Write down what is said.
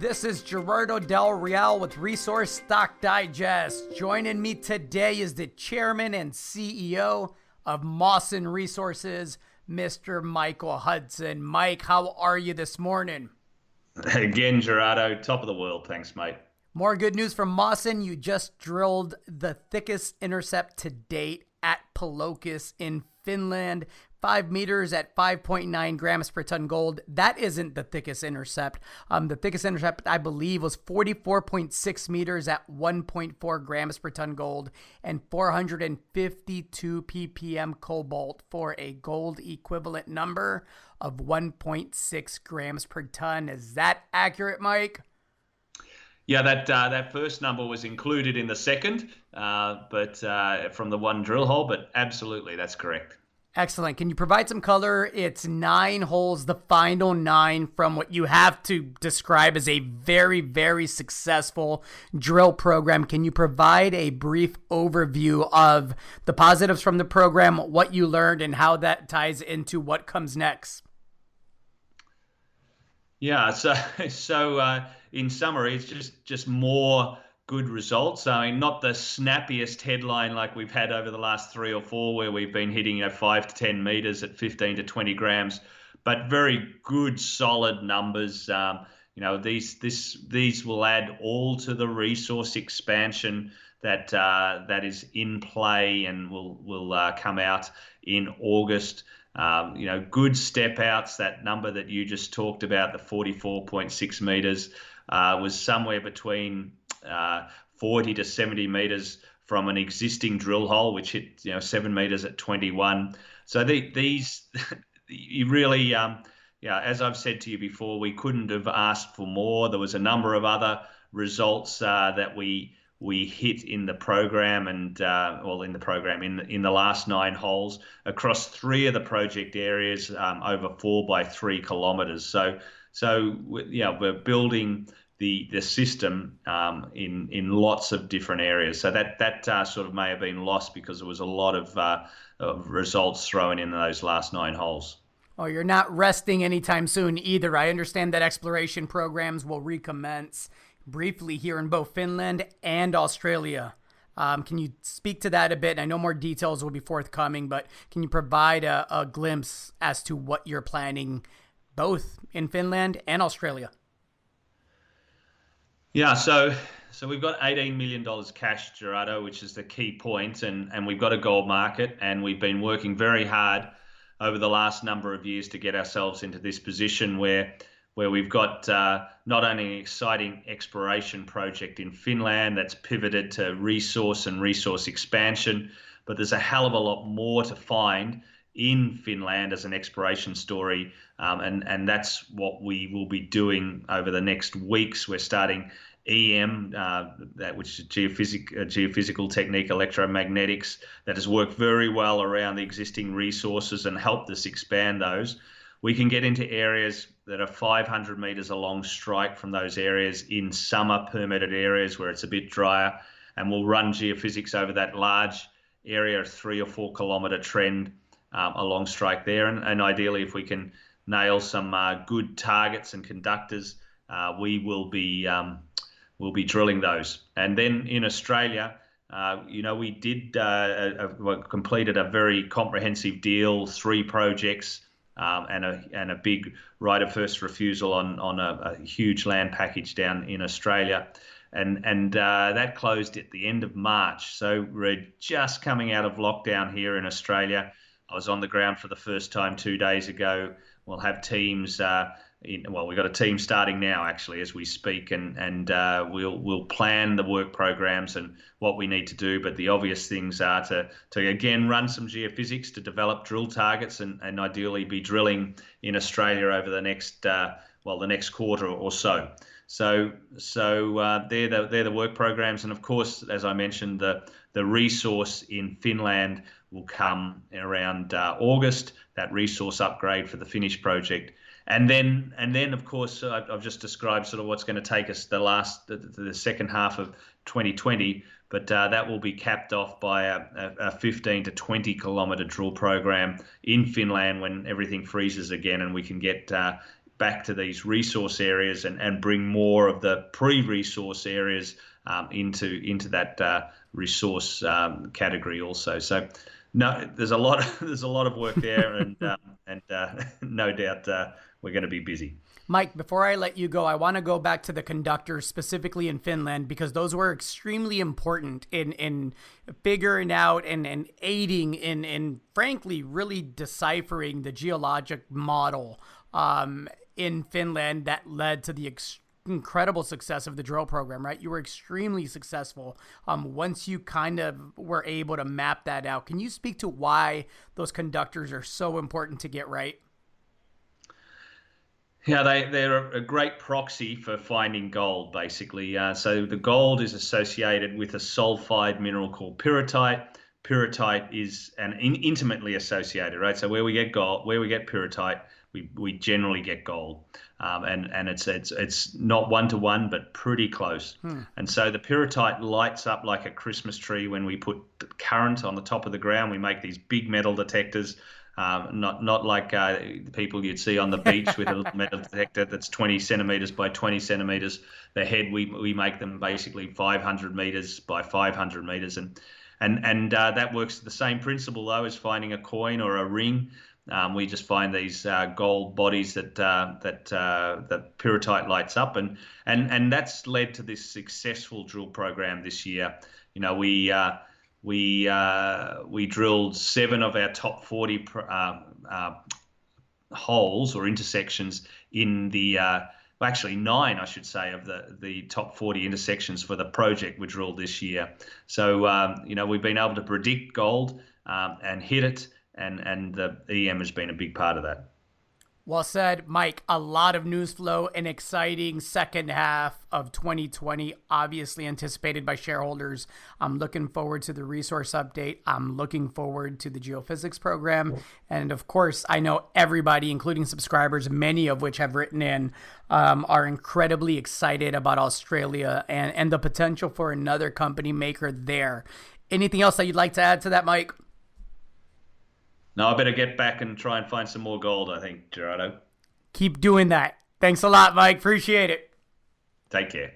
This is Gerardo Del Real with Resource Stock Digest. Joining me today is the chairman and CEO of Mawson Resources, Mr. Michael Hudson. Mike, how are you this morning? Again, Gerardo, top of the world. Thanks, mate. More good news from Mawson. You just drilled the thickest intercept to date at Palokas in Finland. 5 meters at 5.9 grams per ton gold. That isn't the thickest intercept. The thickest intercept, I believe, was 44.6 meters at 1.4 grams per ton gold and 452 ppm cobalt for a gold equivalent number of 1.6 grams per ton. Is that accurate, Mike? Yeah, that first number was included in the second, but from the one drill hole. But absolutely, that's correct. Excellent. Can you provide some color? It's 9 holes, the final 9, from what you have to describe as a very, very successful drill program. Can you provide a brief overview of the positives from the program, what you learned, and how that ties into what comes next? Yeah, so in summary, it's just more good results. I mean, not the snappiest headline like we've had over the last 3 or 4, where we've been hitting 5 to 10 meters at 15 to 20 grams, but very good, solid numbers. These will add all to the resource expansion that is in play and will come out in August. Good step outs. That number that you just talked about, the 44.6 meters, was somewhere between 40 to 70 meters from an existing drill hole, which hit 7 meters at 21. So these you really, as I've said to you before, we couldn't have asked for more. There was a number of other results that we hit in the program and in the last 9 holes across 3 of the project areas, over 4 by 3 kilometers. So we're building the system in lots of different areas. So that sort of may have been lost because there was a lot of results thrown in those last 9 holes. Oh, you're not resting anytime soon either. I understand that exploration programs will recommence briefly here in both Finland and Australia. Can you speak to that a bit? I know more details will be forthcoming, but can you provide a glimpse as to what you're planning both in Finland and Australia? Yeah, so we've got $18 million cash, Gerardo, which is the key point, and we've got a gold market, and we've been working very hard over the last number of years to get ourselves into this position where we've got not only an exciting exploration project in Finland that's pivoted to resource and resource expansion, but there's a hell of a lot more to find in Finland as an exploration story, and that's what we will be doing over the next weeks. We're starting EM, which is geophysical technique, electromagnetics, that has worked very well around the existing resources and helped us expand those. We can get into areas that are 500 meters along strike from those areas in summer permitted areas where it's a bit drier, and we'll run geophysics over that large area, 3 or 4 kilometer trend along strike there. And ideally, if we can nail some good targets and conductors, we will be drilling those. And then in Australia, we did completed a very comprehensive deal, 3 projects, and a big right of first refusal on a huge land package down in Australia. And that closed at the end of March. So we're just coming out of lockdown here in Australia. I was on the ground for the first time 2 days ago. We'll have teams. We've got a team starting now, actually, as we speak, and we'll plan the work programs and what we need to do. But the obvious things are to again run some geophysics to develop drill targets and ideally be drilling in Australia over the next the next quarter or so. So they're the work programs, and of course, as I mentioned, the resource in Finland will come around August. That resource upgrade for the Finnish project, and then of course I've just described sort of what's going to take us the second half of 2020, but that will be capped off by a 15 to 20 kilometer drill program in Finland when everything freezes again and we can get back to these resource areas and bring more of the pre-resource areas into that resource category also. So no, there's a lot of work there, and no doubt we're going to be busy. Mike, before I let you go, I want to go back to the conductors, specifically in Finland, because those were extremely important in figuring out and aiding in frankly really deciphering the geologic model in Finland that led to the incredible success of the drill program, right? You were extremely successful once you kind of were able to map that out. Can you speak to why those conductors are so important to get right? Yeah, they're a great proxy for finding gold, basically. So the gold is associated with a sulfide mineral called pyrrhotite. Pyrrhotite is intimately associated, right? So where we get gold, where we get pyrrhotite, we generally get gold, and it's not 1-to-1, but pretty close. And so the pyrrhotite lights up like a Christmas tree when we put current on the top of the ground. We make these big metal detectors. Not like the people you'd see on the beach with a little metal detector that's 20 centimeters by 20 centimeters. The head, we make them basically 500 meters by 500 meters, and that works the same principle though as finding a coin or a ring. We just find these gold bodies that pyrrhotite lights up, and that's led to this successful drill program this year. You know, we drilled 7 of our top 40 holes or intersections in the actually 9, I should say, of the top 40 intersections for the project we drilled this year. So we've been able to predict gold and hit it, and the EM has been a big part of that. Well said, Mike. A lot of news flow, an exciting second half of 2020, obviously anticipated by shareholders. I'm looking forward to the resource update. I'm looking forward to the geophysics program. And of course, I know everybody, including subscribers, many of which have written in, are incredibly excited about Australia and the potential for another company maker there. Anything else that you'd like to add to that, Mike? No, I better get back and try and find some more gold, I think, Gerardo. Keep doing that. Thanks a lot, Mike. Appreciate it. Take care.